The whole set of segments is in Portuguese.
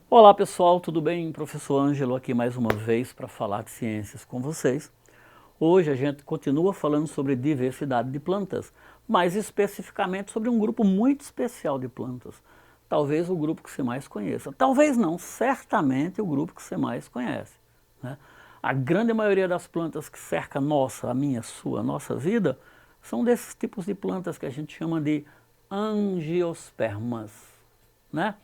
Olá pessoal, tudo bem? Professor Ângelo aqui mais uma vez para falar de ciências com vocês. Hoje a gente continua falando sobre diversidade de plantas, mais especificamente sobre um grupo muito especial de plantas. Talvez o grupo que você mais conheça. Talvez não, certamente o grupo que você mais conhece, né? A grande maioria das plantas que cerca a minha, sua, nossa vida, são desses tipos de plantas que a gente chama de angiospermas, né?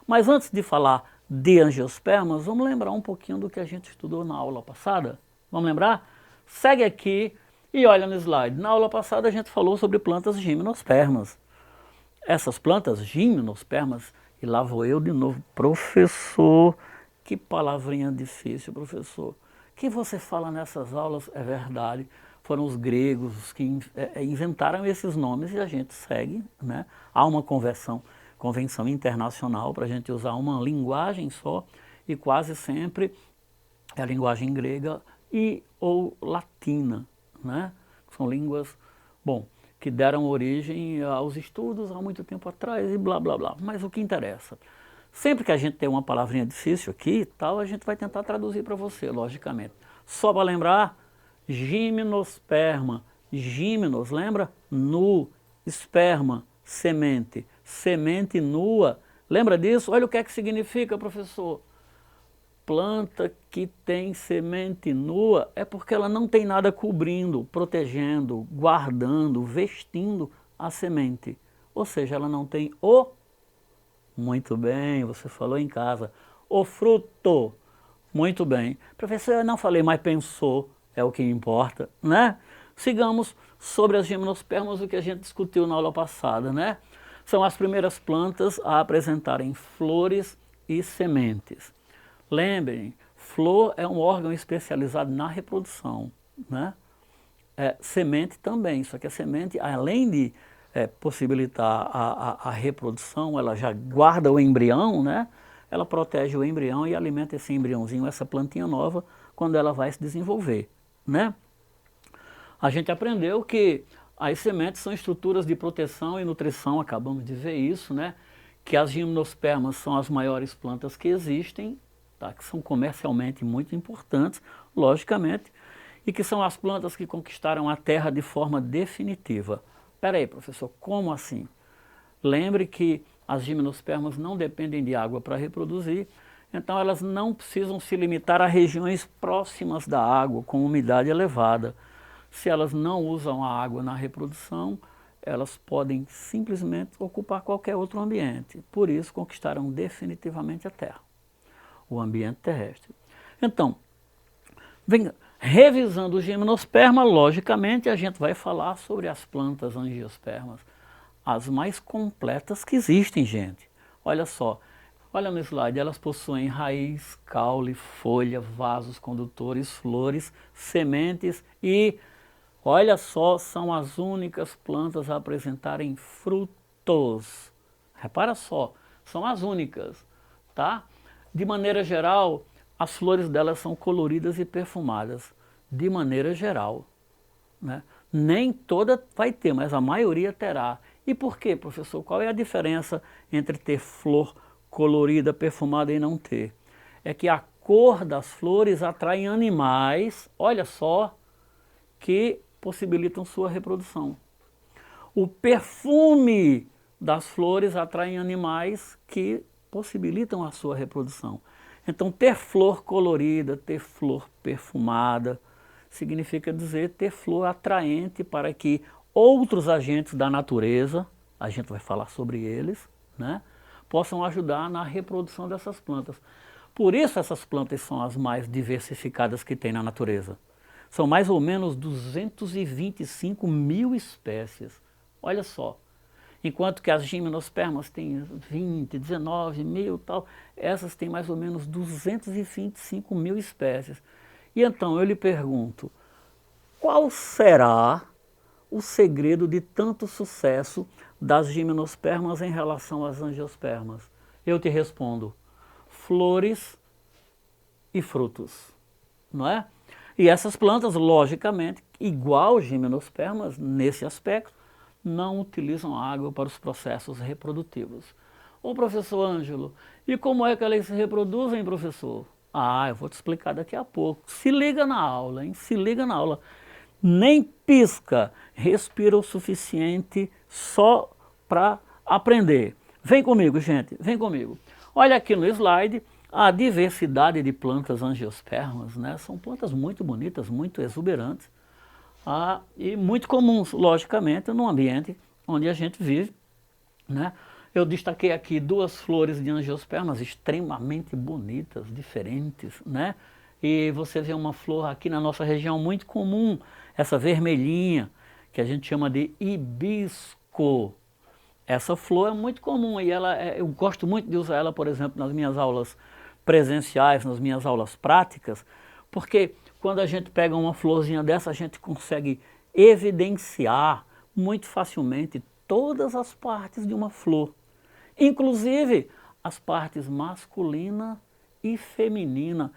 Mas antes de falar de angiospermas, vamos lembrar um pouquinho do que a gente estudou na aula passada? Vamos lembrar? Segue aqui e olha no slide. Na aula passada a gente falou sobre plantas gimnospermas. Essas plantas gimnospermas, e lá vou eu de novo, professor, que palavrinha difícil, professor. O que você fala nessas aulas é verdade. Foram os gregos que inventaram esses nomes e a gente segue, né? Há uma convenção internacional para a gente usar uma linguagem só e quase sempre é a linguagem grega e ou latina, né? São línguas, bom, que deram origem aos estudos há muito tempo atrás e blá blá blá. Mas o que interessa? Sempre que a gente tem uma palavrinha difícil aqui e tal, a gente vai tentar traduzir para você, logicamente. Só para lembrar, gimnosperma, gimnos, lembra? Nu, esperma, semente, semente nua. Lembra disso? Olha o que é que significa, professor. Planta que tem semente nua é porque ela não tem nada cobrindo, protegendo, guardando, vestindo a semente. Ou seja, ela não tem o... Muito bem, você falou em casa. O fruto. Muito bem. Professor, eu não falei, mas pensou, é o que importa, né? Sigamos sobre as gimnospermas, o que a gente discutiu na aula passada, né? São as primeiras plantas a apresentarem flores e sementes. Lembrem, flor é um órgão especializado na reprodução, né? Semente também, só que a semente, além de possibilitar a reprodução, ela já guarda o embrião, né? Ela protege o embrião e alimenta esse embriãozinho, essa plantinha nova, quando ela vai se desenvolver, né? A gente aprendeu que as sementes são estruturas de proteção e nutrição, acabamos de ver isso, né? Que as gimnospermas são as maiores plantas que existem, tá? Que são comercialmente muito importantes, logicamente, e que são as plantas que conquistaram a terra de forma definitiva. Espera aí, professor, como assim? Lembre que as gimnospermas não dependem de água para reproduzir, então elas não precisam se limitar a regiões próximas da água, com umidade elevada. Se elas não usam a água na reprodução, elas podem simplesmente ocupar qualquer outro ambiente. Por isso, conquistaram definitivamente a Terra, o ambiente terrestre. Então, revisando o gimnosperma, logicamente, a gente vai falar sobre as plantas angiospermas, as mais completas que existem, gente. Olha só, olha no slide, elas possuem raiz, caule, folha, vasos condutores, flores, sementes e, olha só, são as únicas plantas a apresentarem frutos. Repara só, são as únicas, tá? De maneira geral, as flores delas são coloridas e perfumadas, de maneira geral, né? Nem toda vai ter, mas a maioria terá. E por quê, professor? Qual é a diferença entre ter flor colorida, perfumada e não ter? É que a cor das flores atrai animais, olha só, que possibilitam sua reprodução. O perfume das flores atrai animais que possibilitam a sua reprodução. Então, ter flor colorida, ter flor perfumada, significa dizer ter flor atraente para que outros agentes da natureza, a gente vai falar sobre eles, né, possam ajudar na reprodução dessas plantas. Por isso essas plantas são as mais diversificadas que tem na natureza. São mais ou menos 225 mil espécies. Olha só. Enquanto que as gimnospermas têm 20, 19 mil e tal, essas têm mais ou menos 225 mil espécies. E então eu lhe pergunto, qual será o segredo de tanto sucesso das gimnospermas em relação às angiospermas? Eu te respondo, flores e frutos, não é? E essas plantas, logicamente, igual gimnospermas nesse aspecto, não utilizam água para os processos reprodutivos. Ô professor Ângelo, e como é que elas se reproduzem, professor? Ah, eu vou te explicar daqui a pouco. Se liga na aula, hein? Se liga na aula. Nem pisca, respira o suficiente só para aprender. Vem comigo, gente, vem comigo. Olha aqui no slide a diversidade de plantas angiospermas, né? São plantas muito bonitas, muito exuberantes e muito comuns, logicamente, no ambiente onde a gente vive, né? Eu destaquei aqui duas flores de angiospermas extremamente bonitas, diferentes, né? E você vê uma flor aqui na nossa região muito comum, essa vermelhinha, que a gente chama de hibisco. Essa flor é muito comum e eu gosto muito de usar ela, por exemplo, nas minhas aulas presenciais, nas minhas aulas práticas, porque quando a gente pega uma florzinha dessa, a gente consegue evidenciar muito facilmente todas as partes de uma flor, inclusive as partes masculina e feminina.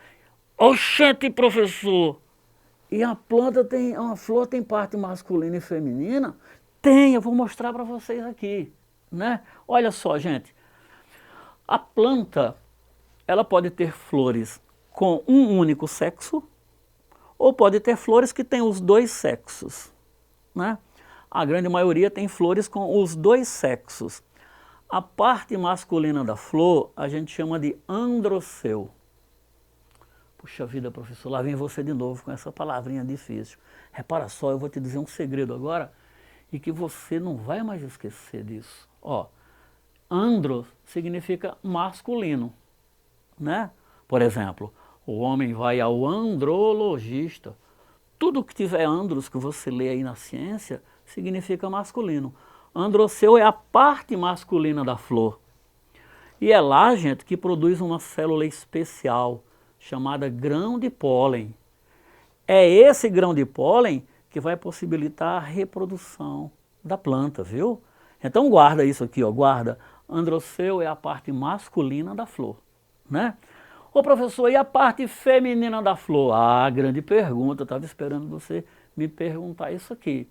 Oxente, professor! E a flor tem parte masculina e feminina? Tem, eu vou mostrar para vocês aqui, né? Olha só, gente. A planta, ela pode ter flores com um único sexo, ou pode ter flores que têm os dois sexos, né? A grande maioria tem flores com os dois sexos. A parte masculina da flor a gente chama de androceu. Puxa vida, professor, lá vem você de novo com essa palavrinha difícil. Repara só, eu vou te dizer um segredo agora e que você não vai mais esquecer disso. Ó, andro significa masculino, né? Por exemplo, o homem vai ao andrologista. Tudo que tiver andros que você lê aí na ciência significa masculino. Androceu é a parte masculina da flor. E é lá, gente, que produz uma célula especial chamada grão de pólen. É esse grão de pólen que vai possibilitar a reprodução da planta, viu? Então guarda isso aqui, ó, guarda. Androceu é a parte masculina da flor, né? Ô professor, e a parte feminina da flor? Ah, grande pergunta, eu estava esperando você me perguntar isso aqui.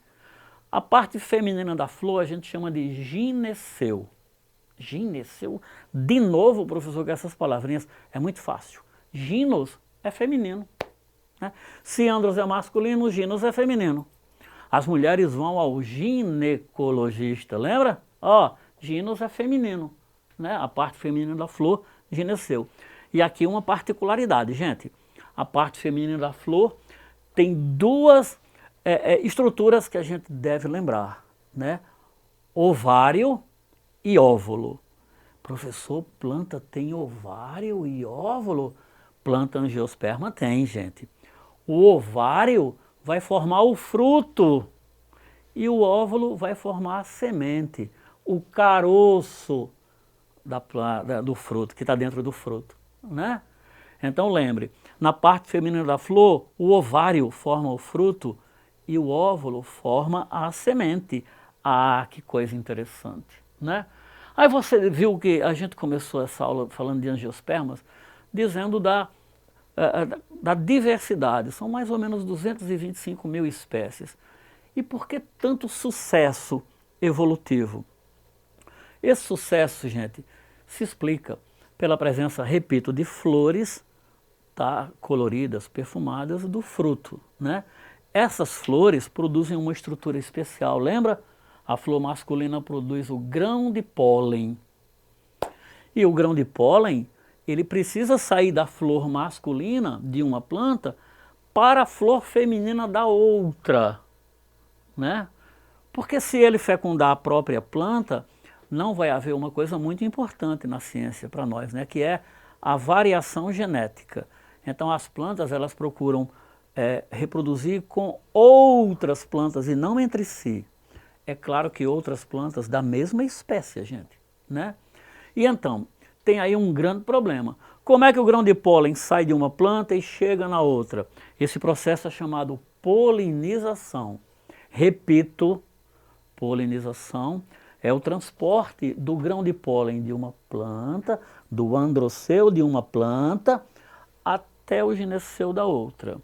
A parte feminina da flor a gente chama de gineceu. Gineceu, de novo, professor, com essas palavrinhas, é muito fácil. Ginos é feminino, né? Se andros é masculino, ginos é feminino. As mulheres vão ao ginecologista, lembra? Ó, ginos é feminino, né? A parte feminina da flor, gineceu. E aqui uma particularidade, gente. A parte feminina da flor tem duas estruturas que a gente deve lembrar, né? Ovário e óvulo. Professor, planta tem ovário e óvulo? Planta angiosperma tem, gente. O ovário vai formar o fruto e o óvulo vai formar a semente, o caroço do fruto, que está dentro do fruto, né? Então lembre, na parte feminina da flor, o ovário forma o fruto e o óvulo forma a semente. Ah, que coisa interessante, né? Aí você viu que a gente começou essa aula falando de angiospermas, dizendo da diversidade. São mais ou menos 225 mil espécies. E por que tanto sucesso evolutivo? Esse sucesso, gente, se explica pela presença, repito, de flores, tá, coloridas, perfumadas, do fruto, né? Essas flores produzem uma estrutura especial, lembra? A flor masculina produz o grão de pólen. E o grão de pólen, ele precisa sair da flor masculina de uma planta para a flor feminina da outra, né? Porque se ele fecundar a própria planta, não vai haver uma coisa muito importante na ciência para nós, né? Que é a variação genética. Então as plantas, elas procuram reproduzir com outras plantas e não entre si. É claro que outras plantas da mesma espécie, gente, né? E então, tem aí um grande problema. Como é que o grão de pólen sai de uma planta e chega na outra? Esse processo é chamado polinização. Repito, polinização é o transporte do grão de pólen de uma planta, do androceu de uma planta, até o gineceu da outra.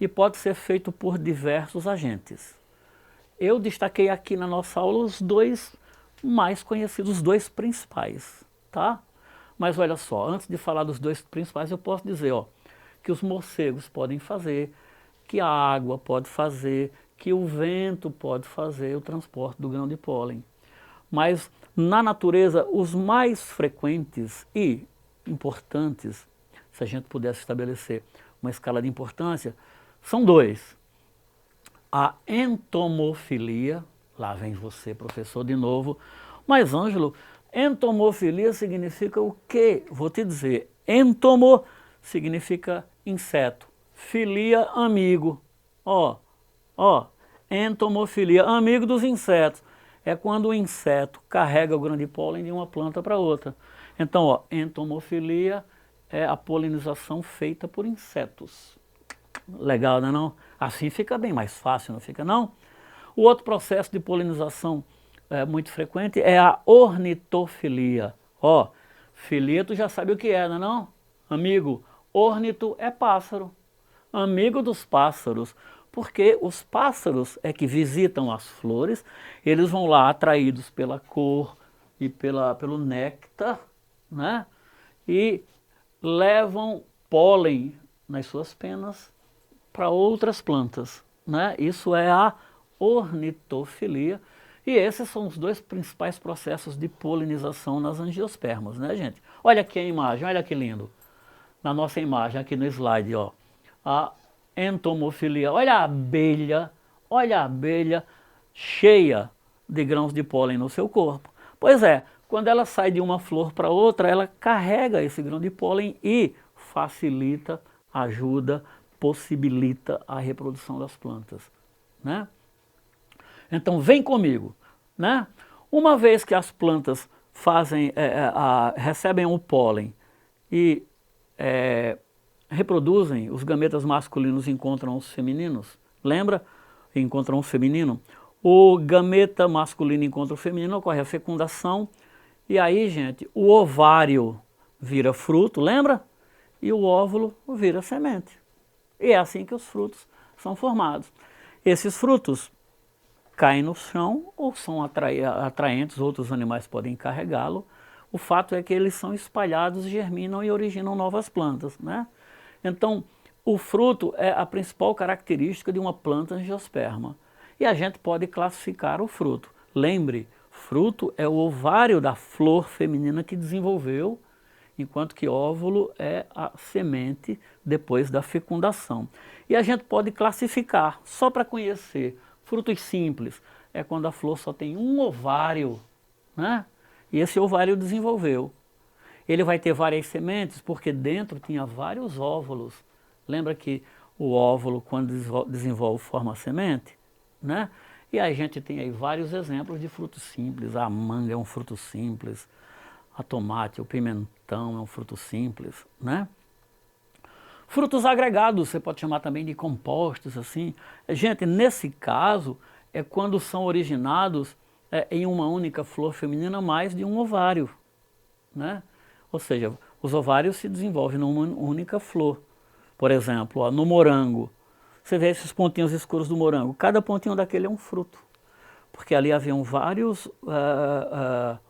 E pode ser feito por diversos agentes. Eu destaquei aqui na nossa aula os dois mais conhecidos, os dois principais, tá? Mas olha só, antes de falar dos dois principais, eu posso dizer, ó, que os morcegos podem fazer, que a água pode fazer, que o vento pode fazer o transporte do grão de pólen. Mas na natureza, os mais frequentes e importantes, se a gente pudesse estabelecer uma escala de importância, são dois. A entomofilia, lá vem você, professor, de novo. Mas, Ângelo, entomofilia significa o quê? Vou te dizer, entomo significa inseto, filia, amigo. Ó, entomofilia, amigo dos insetos. É quando o inseto carrega o grão de pólen de uma planta para outra. Então, ó, entomofilia é a polinização feita por insetos. Legal, não é não? Assim fica bem mais fácil, não fica não? O outro processo de polinização muito frequente é a ornitofilia. Ó, filia tu já sabe o que é, não é não? Amigo, ornito é pássaro, amigo dos pássaros, porque os pássaros é que visitam as flores, eles vão lá atraídos pela cor e pelo néctar, né? E levam pólen nas suas penas para outras plantas, né? Isso é a ornitofilia. E esses são os dois principais processos de polinização nas angiospermas, né, gente? Olha aqui a imagem, olha que lindo. Na nossa imagem, aqui no slide, ó. A entomofilia. Olha a abelha cheia de grãos de pólen no seu corpo. Pois é, quando ela sai de uma flor para outra, ela carrega esse grão de pólen e facilita, ajuda, possibilita a reprodução das plantas, né? Então vem comigo, né? Uma vez que as plantas recebem o pólen e reproduzem, os gametas masculinos encontram os femininos, lembra? Encontram o feminino. O gameta masculino encontra o feminino, ocorre a fecundação, e aí, gente, o ovário vira fruto, lembra? E o óvulo vira semente. E é assim que os frutos são formados. Esses frutos caem no chão ou são atraentes, outros animais podem carregá-lo. O fato é que eles são espalhados, germinam e originam novas plantas, né? Então, o fruto é a principal característica de uma planta angiosperma. E a gente pode classificar o fruto. Lembre, fruto é o ovário da flor feminina que desenvolveu, enquanto que óvulo é a semente depois da fecundação. E a gente pode classificar, só para conhecer, frutos simples é quando a flor só tem um ovário, né? E esse ovário desenvolveu. Ele vai ter várias sementes porque dentro tinha vários óvulos. Lembra que o óvulo, quando desenvolve, forma a semente, né? E a gente tem aí vários exemplos de frutos simples. A manga é um fruto simples, a tomate, o pimentão é um fruto simples, né? Frutos agregados, você pode chamar também de compostos, assim. Gente, nesse caso, é quando são originados em uma única flor feminina mais de um ovário, né? Ou seja, os ovários se desenvolvem numa única flor. Por exemplo, ó, no morango, você vê esses pontinhos escuros do morango, cada pontinho daquele é um fruto, porque ali haviam vários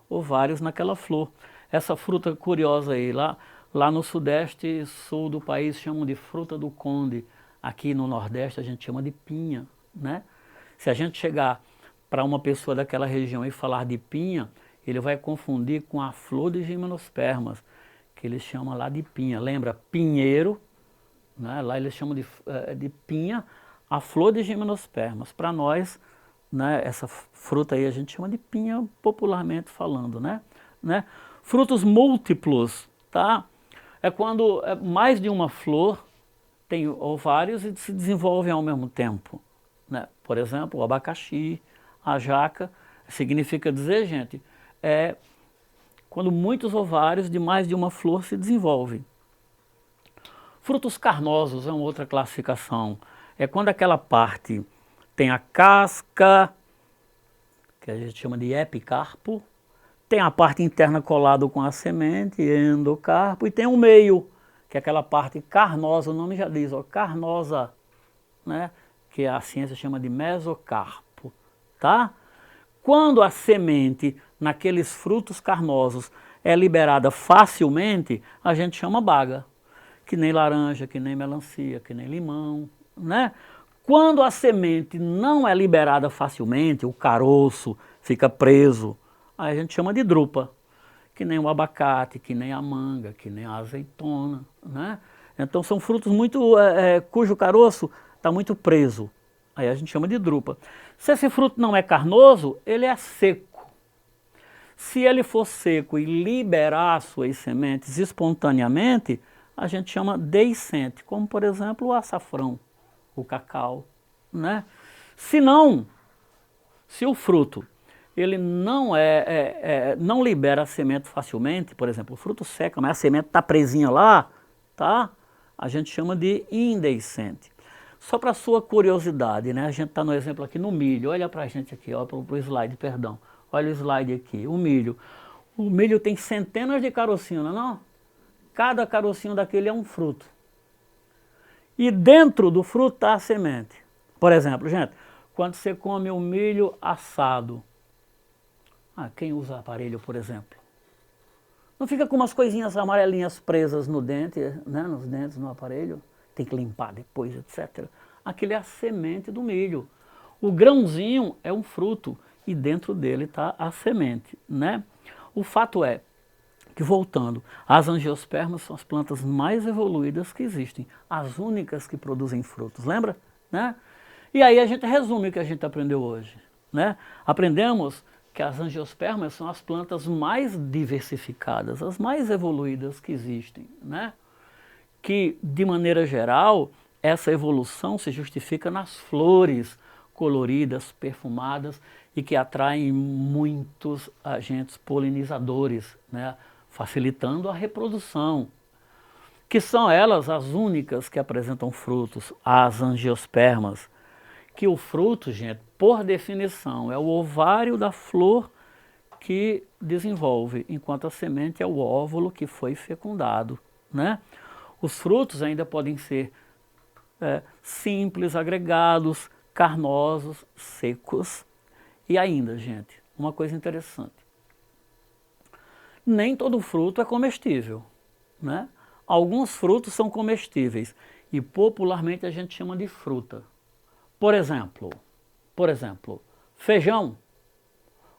ovários naquela flor. Essa fruta curiosa aí, lá no sudeste e sul do país chamam de fruta do conde, aqui no nordeste a gente chama de pinha, né? Se a gente chegar para uma pessoa daquela região e falar de pinha, ele vai confundir com a flor de gimnospermas, que eles chamam lá de pinha. Lembra? Pinheiro, né? Lá eles chamam de pinha, a flor de gimnospermas. Para nós, né, essa fruta aí a gente chama de pinha, popularmente falando, né? Frutos múltiplos, tá? É quando mais de uma flor tem ovários e se desenvolvem ao mesmo tempo, né? Por exemplo, o abacaxi, a jaca, significa dizer, gente, quando muitos ovários de mais de uma flor se desenvolvem. Frutos carnosos é uma outra classificação. É quando aquela parte tem a casca, que a gente chama de epicarpo, tem a parte interna colada com a semente, endocarpo, e tem o meio, que é aquela parte carnosa, o nome já diz, ó, carnosa, né? Que a ciência chama de mesocarpo, tá? Quando a semente, naqueles frutos carnosos, é liberada facilmente, a gente chama baga. Que nem laranja, que nem melancia, que nem limão, né? Quando a semente não é liberada facilmente, o caroço fica preso, aí a gente chama de drupa. Que nem o abacate, que nem a manga, que nem a azeitona, né? Então são frutos muito, cujo caroço está muito preso. Aí a gente chama de drupa. Se esse fruto não é carnoso, ele é seco. Se ele for seco e liberar suas sementes espontaneamente, a gente chama deiscente, como por exemplo o açafrão, o cacau, né? Se não, se o fruto ele não não libera a semente facilmente, por exemplo, o fruto seca, mas a semente está presinha lá, tá? A gente chama de indeiscente. Só para sua curiosidade, né? A gente está no exemplo aqui no milho. Olha para a gente aqui, ó, para o slide, perdão. Olha o slide aqui, o milho. O milho tem centenas de carocinhos, não é não? Cada carocinho daquele é um fruto. E dentro do fruto está a semente. Por exemplo, gente, quando você come o milho assado, quem usa aparelho, por exemplo, não fica com umas coisinhas amarelinhas presas no dente, né, nos dentes, no aparelho? Tem que limpar depois, etc. Aquilo é a semente do milho. O grãozinho é um fruto e dentro dele está a semente, né? O fato é que, voltando, as angiospermas são as plantas mais evoluídas que existem, as únicas que produzem frutos, lembra? Né? E aí a gente resume o que a gente aprendeu hoje, né? Aprendemos que as angiospermas são as plantas mais diversificadas, as mais evoluídas que existem, né? Que, de maneira geral, essa evolução se justifica nas flores coloridas, perfumadas e que atraem muitos agentes polinizadores, né? Facilitando a reprodução, que são elas as únicas que apresentam frutos, as angiospermas, que o fruto, gente, por definição, é o ovário da flor que desenvolve, enquanto a semente é o óvulo que foi fecundado, né? Os frutos ainda podem ser simples, agregados, carnosos, secos. E ainda, gente, uma coisa interessante. Nem todo fruto é comestível, né? Alguns frutos são comestíveis e popularmente a gente chama de fruta. Por exemplo, feijão.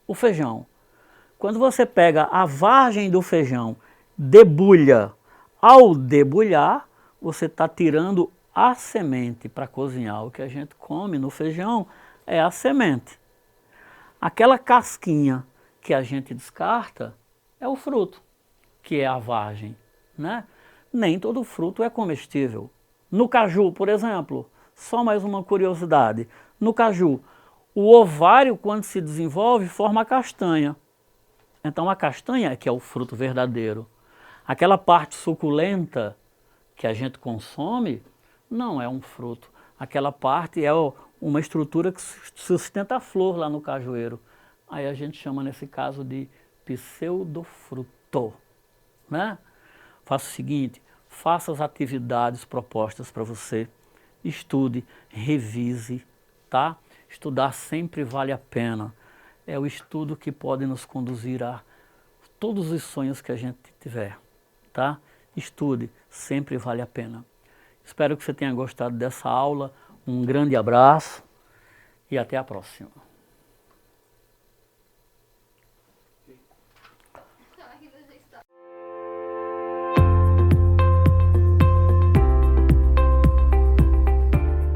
O feijão. Quando você pega a vagem do feijão, debulha, ao debulhar, você está tirando a semente para cozinhar. O que a gente come no feijão é a semente. Aquela casquinha que a gente descarta é o fruto, que é a vagem, né? Nem todo fruto é comestível. No caju, por exemplo, só mais uma curiosidade. No caju, o ovário, quando se desenvolve, forma a castanha. Então a castanha é que é o fruto verdadeiro. Aquela parte suculenta que a gente consome não é um fruto. Aquela parte é uma estrutura que sustenta a flor lá no cajueiro. Aí a gente chama nesse caso de pseudofruto, né? Faça o seguinte, faça as atividades propostas para você, estude, revise, tá? Estudar sempre vale a pena. É o estudo que pode nos conduzir a todos os sonhos que a gente tiver, tá? Estude, sempre vale a pena. Espero que você tenha gostado dessa aula. Um grande abraço e até a próxima.